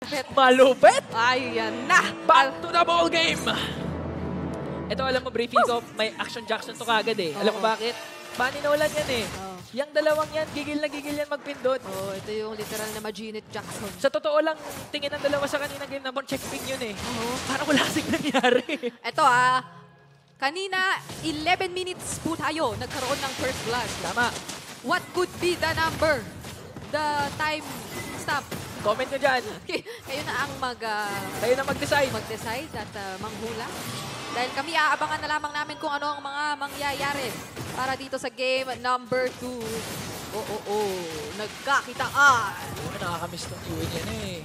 malupit. Malupit! Ayan na! Back to the ball game! Ito, alam mo, briefing ko, may action Jackson to kagad eh. Alam mo bakit? Bunny Nolan yan eh. Yang dalawang yan, gigil na gigil yan magpindot. Ito yung literal na Maginit Jackson. Sa totoo lang, tingin ng dalawa sa kanina game number, check ping yun eh. Parang wala kasing nangyari. Ito kanina 11 minutes po tayo nagkaroon ng first blood. Tama. What could be the number? The time stamp. Comment nyo dyan. Kayo na ang Kayo na mag-decide. mag-decide at manghula. Dahil kami aabangan na lamang namin kung ano ang mga mangyayari para dito sa game number 2. Nagkakitaan. Nakakamiss ng Yue niya na eh.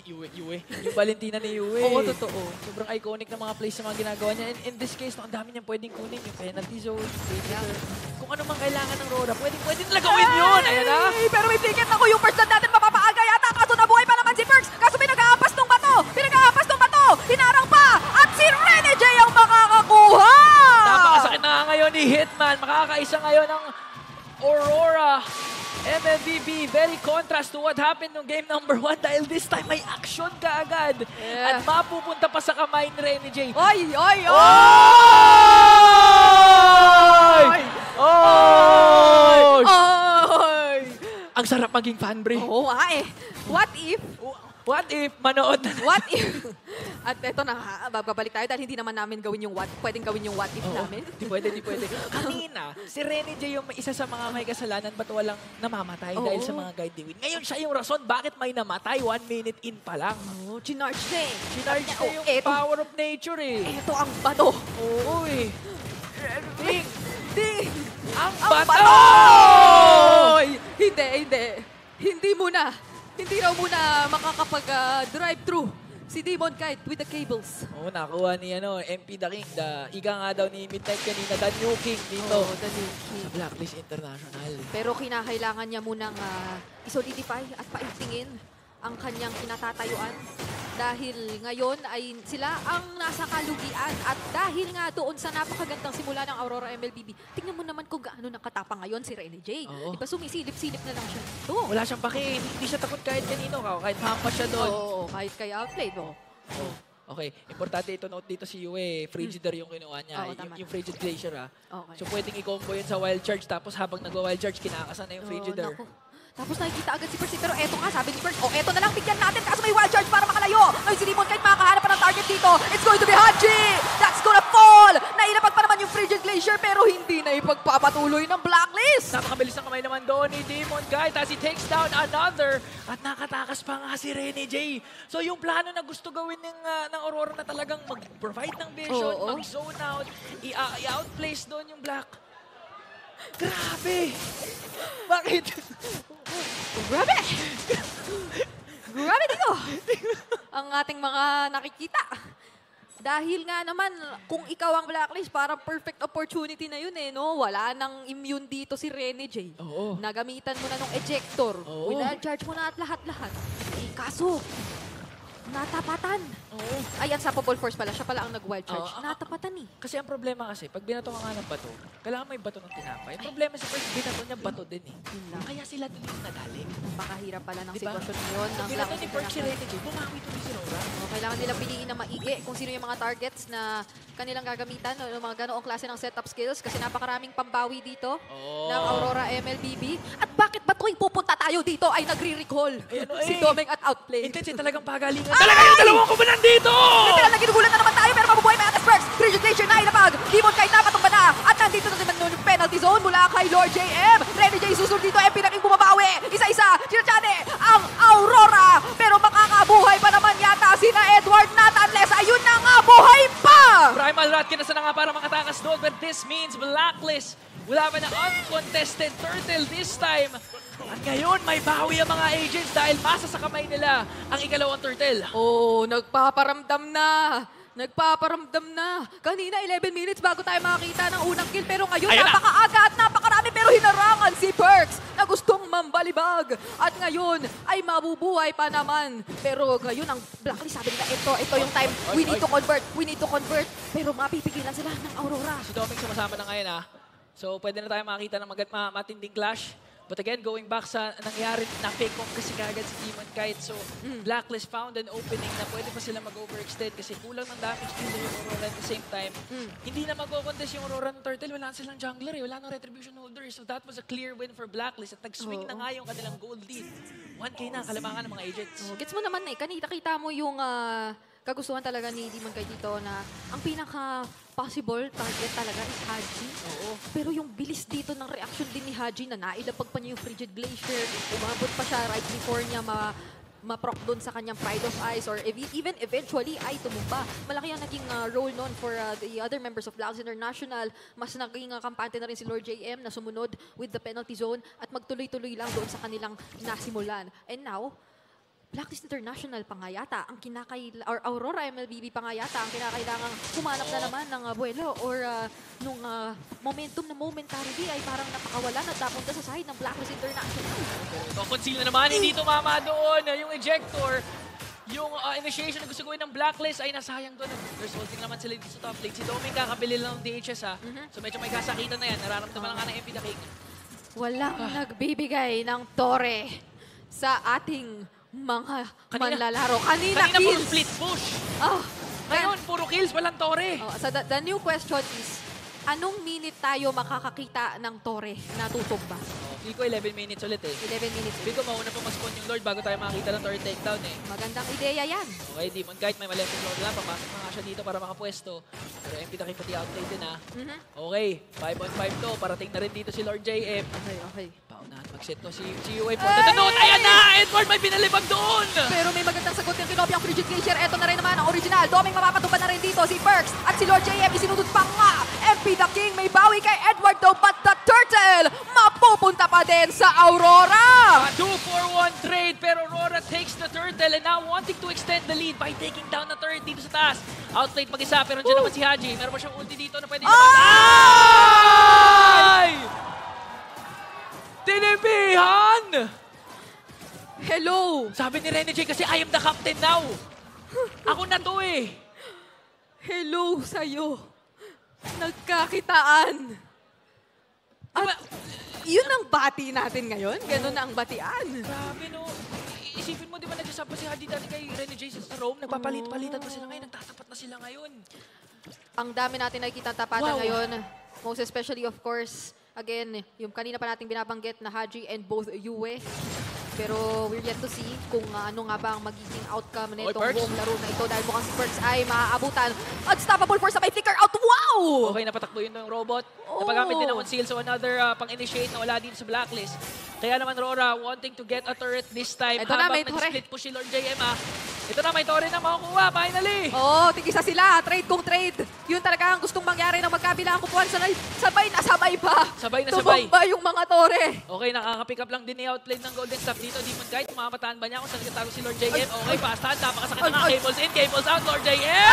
Yue. Yung Valentina ni Yue. Oo, totoo. Sobrang iconic ng mga plays na mga ginagawa niya. In this case, ang dami niyang pwedeng kunin. Yung penalty zone, kung ano mang kailangan ng Rora, pwede nila gawin yun. Ayan na. Pero may ticket ako yung first blood natin mapapaaga yata. Kaso nabuhay pa naman si Perks. Kaso pinag-aapas ng bato. Hinarang pa. At si Rene J ang makakakuha. Napakasakit na ngayon ni Hitman. Makakaisa ngayon ng Aurora. MLBB, very contrast to what happened nung game number 1 dahil this time may action ka agad. At mapupunta pa sa kamay ni Rene J. Oy! Ang sarap maging fan, bre. Oo eh. What if manood na? What if? At eto na nga, babalik tayo dahil hindi naman namin gawin yung pwedeng gawin yung what if namin. Di pwede. Kanina, si Rene J yung isa sa mga may kasalanan ba't walang namamatay dahil sa mga guide win. Ngayon siya yung rason bakit may namatay 1 minute in pa lang. Chinarge na eh. Chinarge na yung power of nature eh. Eto ang bato. Oo eh. Ding! Ang bato! Hindi raw muna makakapag-drive-through si Demon Kite with the cables. Nakuha ni MP The King. Ika nga daw ni Midnight kanina, The New King dito. The New King. Sa Blacklist International. Pero kinakailangan niya munang isolidify at paigtingin ang kanyang kinatatayuan. Dahil ngayon ay sila ang nasa kalugian. At dahil nga doon sa napakagandang simula ng Aurora MLBB, tingnan mo naman kung gaano nakatapang ngayon si Rene J. Diba sumisilip-silip na lang siya dito. Wala siyang pake. Hindi siya takot kahit kanino. Kahit hampas siya doon. Oo, kahit kay outplay. Okay, importante ito note dito si Yue. Frigidaire yung kinuha niya. Yung Frigid Glacier Okay. So pwedeng i-combo yun sa Wild Charge. Tapos habang nag-Wild Charge, kinakasan na yung Frigidaire. Tapos nakikita agad si Percy, pero eto nga, sabi ni Percy, eto na lang, bigyan natin, kaso may wild charge para makalayo. Ngayon si Demon kahit makakahanap pa ng target dito, it's going to be Haji! That's gonna fall! Nailapag pa naman yung Frigid Glacier, pero hindi na ipagpapatuloy ng Blacklist. Napakabilis ng kamay naman doon ni Demon Guy as he takes down another. At nakatakas pa nga si Rene J. So yung plano na gusto gawin ng Aurora na talagang mag-provide ng vision, mag-zone out, i-outplace doon yung Black. Grabe! Bakit? Grabe! Grabe dito! Ang ating mga nakikita. Dahil nga naman, kung ikaw ang Blacklist, parang perfect opportunity na yun eh, no? Wala nang immune dito si Rene J. Nagamitan mo na ng ejector. Wild-charge mo na at lahat-lahat. Kaso, natapatan. Ay, unstoppable force pala. Siya pala ang nag-wild charge. Natapatan eh. Kasi ang problema kasi, pag binato ka nga ng bato, kailangan may bato ng tinapay. Ang problema sa first, binato niya bato din eh. Kaya sila din yung nadali. Napakahirap pala ng sitwasyon ngayon. Pag binato ni Perk si Rene J, bumawi tuloy si Rora. Kailangan nilang piliin na maigi kung sino yung mga targets na kanilang gagamitan, yung mga ganoong klase ng setup skills kasi napakaraming pambawi dito ng Aurora MLBB. At bakit ba tuwing pupunta tayo dito ay nagre-recall si Domeng at Outplay? Intense, talagang pagalingan. Talaga yung dalawang kumanan dito! Literal na ginugulan na naman tayo pero mabubuhay may Atas Perks. Frigid Glacier na ilapag. Demon kahit napatumba na. At nandito na naman yung penalty zone mula kay Lord JM. Rene J susunod dito. MP Daking bumabawi. Isa-isa. Sinachane ang Aurora. Pero makakabuhay pa naman yata sina Edward Nat unless ayun na nga buhay pa! Primal Rat kinasa na nga para makatakas doon but this means Blacklist will have an uncontested turtle this time. At ngayon, may bawi ang mga agents dahil pasa sa kamay nila ang ikalawang turtle. Nagpaparamdam na. Kanina, 11 minutes bago tayo makakita ng unang kill. Pero ngayon, napakaaga at napakarami. Pero hinarangan si Perks na gustong mambalibag. At ngayon, ay mabubuhay pa naman. Pero ngayon, ang Blacklist sabi nila, ito yung time. We need to convert. Pero mapipigilan sila ng Aurora. Si Doming sumasama na ngayon So, pwede na tayo makakita ng matinding clash. But again, going back sa nangyari, na-pick off kasi kagad si Demon Kite. So, Blacklist found an opening na pwede pa sila mag-overextend kasi kulang ng damage dealer yung Aurora at the same time. Hindi na mag-contest yung Aurora ng Turtle. Wala silang jungler eh. Wala nang Retribution holder. So, that was a clear win for Blacklist. At nag-swing na nga yung kanilang gold lead. 1K na, kalamangan ng mga agents. Gets mo naman kita mo yung kagustuhan talaga ni Demon Kite dito na ang pinaka-possible target talaga is Haji. Oo. Pero yung bilis dito ng reaction din ni Haji na nailapag pa niya yung Frigid Glacier, umabot pa siya right before niya ma-proc doon sa kanyang Pride of Ice or even eventually ay tumumba. Malaki ang naging role noon for the other members of Blacklist International. Mas naging kampante na rin si Lord JM na sumunod with the penalty zone at magtuloy-tuloy lang doon sa kanilang nasimulan. And now, Blacklist International pa nga yata, or Aurora MLBB pa nga yata, ang kinakailangang humanap na naman ng buwelo or nung momentum na momentarily ay parang napakawalan at napunta sa side ng Blacklist International. Conceal na naman, hindi tumama doon. Yung ejector, yung initiation na gusto gawin ng Blacklist ay nasayang doon. There's holding naman sila dito sa top lane. Si Doming kakabili lang ng DHS ha. So medyo may kasakitan na yan. Nararamdaman lang nga ng MP the King. Walang nagbibigay ng tore sa ating mga manlalaro. Kanina puro kills. split push. Oh, Ngayon, puro kills, walang tore. so the new question is, anong minute tayo makakakita ng tore na tutumba? Feel ko 11 minutes ulit eh. 11 minutes. Feel ko mauna pa mag-spawn yung Lord bago tayo makakita ng tore takedown eh. Magandang ideya yan. Okay, Demon Kite, may malemping Lord lang. Papasok na nga siya dito para makapwesto. Pero MP the King pati outplay din ha. Okay, 5-on-5 to. Parating na rin dito si Lord JM. Okay. Paunahan mag-set to si UA punta na doon. Ayan na! Edward may pinalibag doon! Pero may magandang sagot yung kinopyang Frigid Glacier. Eto na rin naman ang original. Doming mapapatupan na rin dito si Perks at si Lord JM isinudot pa nga. MP the King may bawi kay Edward though, but the Turtle mapupunta pa din sa Aurora! 2-4-1 trade pero Aurora takes the Turtle and now wanting to extend the lead by taking down the turret dito sa taas. Outplayed mag-isa pero dyan naman si Haji. Meron ba siyang ulti dito na pwede Ay! Tinibihan! Hello! Sabi ni Rene J kasi I am the captain now. Ako na to eh. Hello sa'yo. Nagkakitaan. At yun ang bati natin ngayon. Ganun na ang batian. Grabe no. Isipin mo di ba nagsasapa si Haji dati kay Rene J sa Rome? Nagpapalit-palitan pa sila ngayon. Nagtatapat na sila ngayon. Ang dami natin nakikita tapatan ngayon. Most especially of course, again, yung kanina pa nating binabanggit na Haji and both Yue. Pero we're yet to see kung ano nga ba ang magiging outcome nitong buong laro na ito dahil mukhang si Perks ay maaabutan. Unstoppable force sabay flicker out. Wow! Okay, napatakbo yun ng robot. Napagamit din ng conceal. So another pang-initiate na wala din sa Blacklist. Kaya naman Rora wanting to get a turret this time. Ito na, may nag-split push si Lord JM ha. Ito na, may tore na makukuha. Finally! Tigisa sila. Trade kung trade. Yun talaga ang gustong mangyari ng magkabila ang kupuan. Sabay na sabay pa. Sabay na sabay. Tumamba yung mga tore. Okay, nakaka-pick up lang din ni outplay ng Golden Staff dito. Demon Kite, mamataan ba niya kung saan nagtatago si Lord JM? Okay, fast hand. Napakasakit na nga. Cables in, cables out. Lord JM!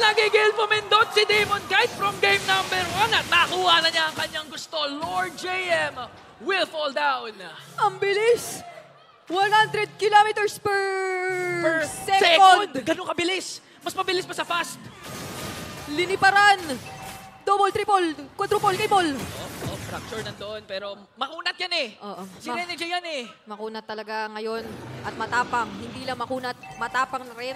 Gigil pumindot si Demon Kite from game number 1 at nakuha na niya ang kanyang gusto. Lord JM will fall down. Ang bilis. 100 kilometers per second. Ganun kabilis. Mas mabilis pa sa fast. Liniparan. Double, triple, quadruple, cable. Fracture nandoon. Pero makunat yan eh. Si Rene J yan eh. Makunat talaga ngayon at matapang. Hindi lang makunat, matapang na rin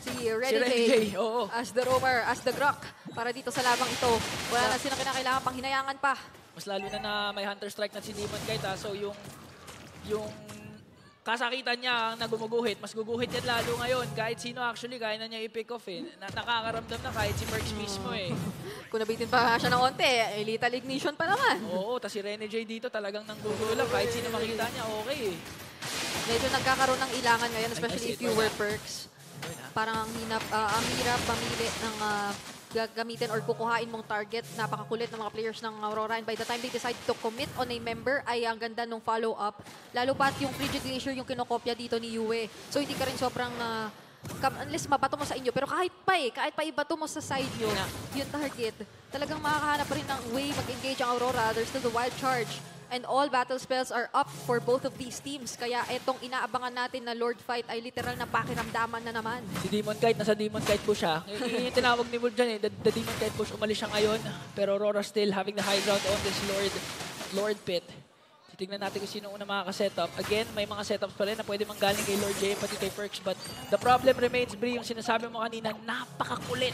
si Rene J. As the roamer, as the Grok. Para dito sa labang ito, wala na silang kinakailangan pang hinayangan pa. Mas lalo na may Hunter Strike na si Demon Kite. So yung kasakitan niya na gumuguhit, mas guguhit yan lalo ngayon. Kahit sino actually, kaya na niya i-pick off eh. Nakakaramdam na kahit si Perks mismo eh. Kung nabitin pa siya ng onte, lethal ignition pa naman. Oo, tas si Rene J dito talagang nanggugulap. Kahit sino makita niya, okay eh. Medyo nagkakaroon ng ilangan ngayon, especially if you were Perks. Parang ang hirap pamili ng gagamitin or kukuhain mong target. Napakakulit ng mga players ng Aurora. And by the time they decide to commit on a member, ay ang ganda ng follow-up. Lalo pat yung Frigid Glacier yung kinokopya dito ni Yue. So hindi ka rin sobrang unless mabato mo sa inyo. Pero kahit pa ibato mo sa side nyo, yung target, talagang makakahanap pa rin ng way mag-engage ang Aurora. There's still the wild charge. And all battle spells are up for both of these teams. Kaya etong inaabangan natin na Lord Fight ay literal na pakiramdaman na naman. Si Demon Kite, nasa Demon Kite push siya. Yung tinawag ni Wolf dyan the Demon Kite push, umalis siya ngayon. Pero Aurora still having the high ground on this Lord Pit. Titignan natin kung sino una makaka-setup. Again, may mga setups pa rin na pwede manggaling kay Lord J, pati kay Perks. But the problem remains, Bri, yung sinasabi mo kanina, napakakulit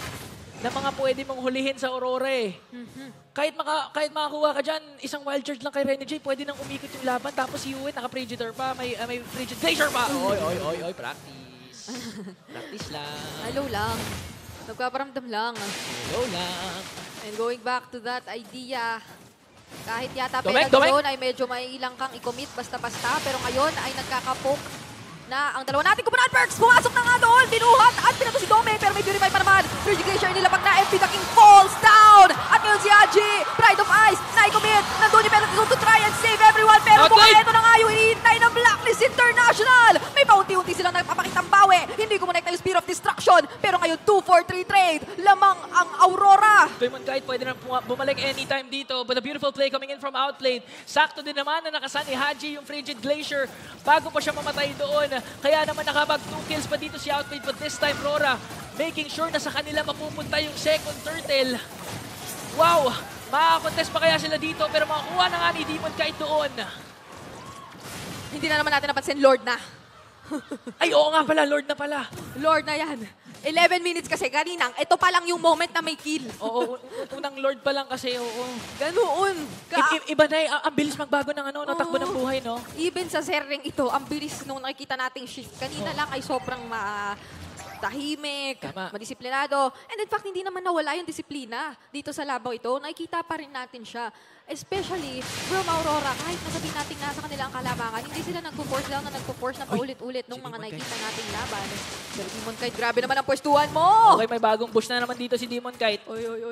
na mga pwede mong hulihin sa Aurora eh. Kahit makakuha ka dyan, isang wild charge lang kay Rene J, pwede nang umikot yung laban. Tapos si Yuen, naka-Predator pa, may Frigid Glacier pa. Oy, practice. Practice lang. Hello lang. Nagpaparamdam lang. Hello lang. And going back to that idea, kahit yata Domek! doon ay medyo may ilang kang i-commit basta-basta. Pero ngayon ay nagkakapok na ang dalawa nating kupunan. Perks pumasok na nga doon. Binuhat at pinato si Domek. Pero may Purify pa naman. Frigid Glacier nila pag na-FP the King falls down. At ngayon si Haji, Pride of Ice, na-i-commit. Nandun yung penalty zone to try and save everyone. Pero mukhang ito na nga yung hinihintay ng Blacklist International. May paunti-unti silang nagpapakitang bawi. Hindi kumonect na yung Spear of Destruction. Pero ngayon 2-4-3 trade. Lamang ang Aurora. Demon Kite pwede na bumalik anytime dito. But a beautiful play coming in from Outplayed. Sakto din naman na nakasan ni Haji yung Frigid Glacier bago pa siya mamatay doon. Kaya naman nakabag 2 kills pa dito si Outplayed. But this time, Aurora making sure na sa kanila mapupunta yung second turtle. Wow! Makakakontest pa kaya sila dito pero makakuha na nga ni Demon Kite doon. Hindi na naman natin napansin, Lord na. Ay, oo nga pala, Lord na pala. Lord na yan. 11 minutes kasi kaninang, ito pa lang yung moment na may kill. Oo, unang Lord pa lang kasi, oo. Ganoon. Iba na ang bilis magbago ng takbo ng buhay, no? Even sa serring ito, ang bilis nung nakikita nating shift. Kanina lang ay sobrang tahimik, madisiplinado. And in fact, hindi naman nawala yung disiplina dito sa labaw ito. Nakikita pa rin natin siya. Especially from Aurora, kahit nasabihin natin nasa kanila ang kalamangan, hindi sila nagpo-force lang na nagpo-force na paulit-ulit nung mga nakikita nating laban. Pero Demon Kite, grabe naman ang pwestuhan mo! Okay, may bagong push na naman dito si Demon Kite.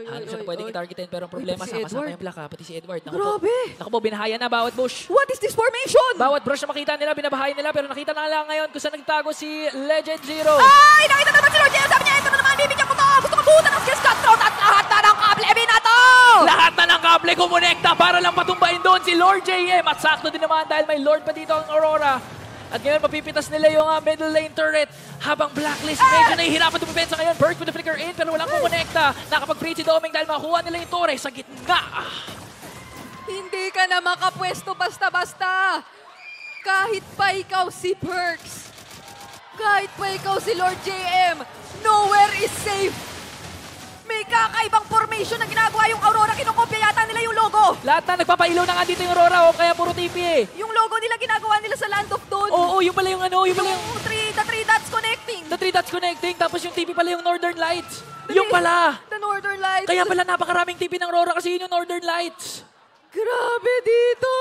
Halos na pwedeng i-targetin, pero ang problema sama-sama yung Black, pati si Edward. Grabe! Naku po, binahaya na bawat bush. What is this formation? Bawat brush na makita nila, binabahayan nila, pero nakita na lang ngayon kung saan nagtago si Legend Zero. Ay! Nakita naman si Lord J! Sabi niya, ito na naman, bibigyan ko to! Gusto ko buhutan ng skills cutthroat at lahat na ng kable, binato! Lahat na ng kable kumonekta para lang patumbain doon si Lord JM. At sakto din naman dahil may Lord pa dito ang Aurora. At ngayon mapipitas nila yung middle lane turret. Habang Blacklist medyo nahihirapan dumipensa ngayon. Perk with the flicker in pero walang kumonekta. Nakapag-preach si Doming dahil makuha nila yung torre sa gitna. Hindi ka na makapwesto basta-basta. Kahit pa ikaw si Perks. Kahit pa ikaw si Lord JM. Nowhere is safe. May kakaibang formation na ginagawa yung Aurora. Kinokopya yata nila yung logo. Lahat na nagpapailaw na nga dito yung Aurora. Kaya puro TP eh. Yung logo nila ginagawa nila sa Land of Dawn. Oo, yung pala yung the three dots connecting. The 3 dots connecting. Tapos yung TP pala yung Northern Lights. Yung pala. The Northern Lights. Kaya pala napakaraming TP ng Aurora kasi yun yung Northern Lights. Grabe dito.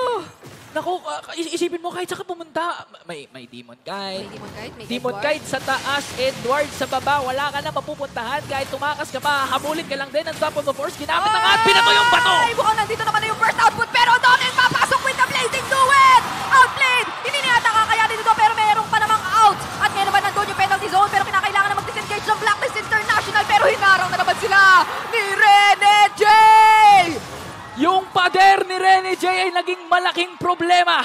Naku, isipin mo kahit saan ka pumunta. May Demon Kite. May Demon Kite sa taas, Edward sa baba. Wala ka na mapupuntahan. Kahit tumakas ka pa, habulin ka lang din. Ang top of the force, ginamit na nga at pinato yung bato. Ay, mukhang nandito naman na yung first output. Pero Doming papasok with the blazing duet. Outplayed. Hindi na yata kakayanin dito pero meron pa namang out. At ngayon naman nandun yung penalty zone. Pero kinakailangan na mag-disengage ng Blacklist International. Pero hinarang na naman sila ni Rene J. Yung pader ni Rene J ay naging malaking problema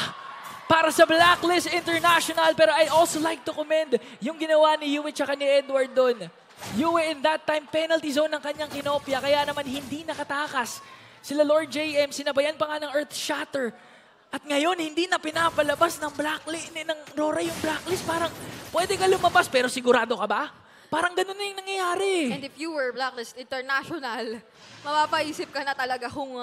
para sa Blacklist International. Pero I also like to commend yung ginawa ni Yue tsaka ni Edward doon. Yue in that time, penalty zone ng kanyang kinopya. Kaya naman hindi nakatakas. Sila Lord JM, sinabayan pa nga ng Earth Shatter. At ngayon, hindi na pinapalabas ng Blacklist, ng Aurora yung Blacklist. Parang pwede ka lumabas pero sigurado ka ba? Parang ganun na yung nangyayari. And if you were Blacklist International, mapapaisip ka na talaga kung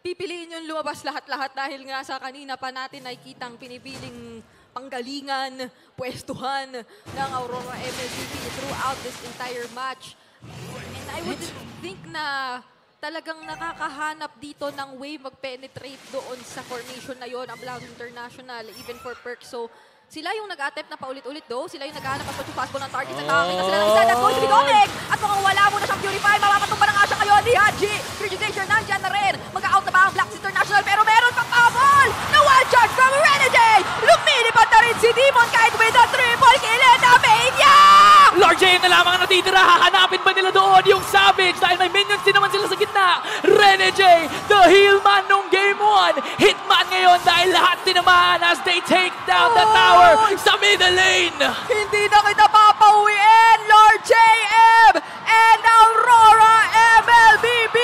pipiliin yung lumabas lahat-lahat dahil nga sa kanina pa natin nakikitang pinipiling panggalingan, pwestuhan ng Aurora MLBP throughout this entire match. And I would think na talagang nakakahanap dito ng way mag-penetrate doon sa formation na yon ang Blacklist International, even for Perks. So, sila yung nag-attempt na paulit-ulit do. Sila yung naghahanap as much as possible ng targets. At nakakita sila ng isa. That's going to be Doming. At mukhang wala muna siyang Purify. Mapapatumba na nga siya ngayon ni Haji. Frigid Glacier nandyan na rin. Mag-out na ba ang Blacklist International? Pero meron pang pabol na wild charge from Renegade. Lumilipad na rin si Demon Kite with a triple kill and a maniac! Lord JM na lamang ang natitira. Hahanapin ba nila doon yung Savage? Dahil may minions din naman sila sa gitna. wala. Rene J, the heel man nung game 1. Hitman ngayon dahil lahat tinamaan as they take down the tower sa middle lane. Hindi na kita papauwiin, Lord JM and Aurora MLBB.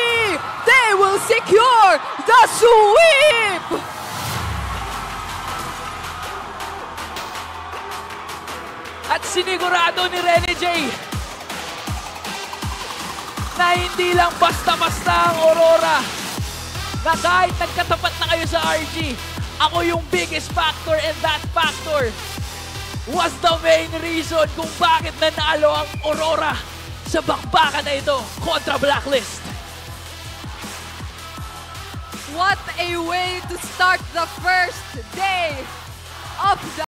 They will secure the sweep. At sinigurado ni Rene J na hindi lang basta-basta ang Aurora, na kahit nagkatapat na kayo sa RG, ako yung biggest factor, and that factor was the main reason kung bakit nanalo ang Aurora sa bakbakan na ito kontra Blacklist. What a way to start the first day of the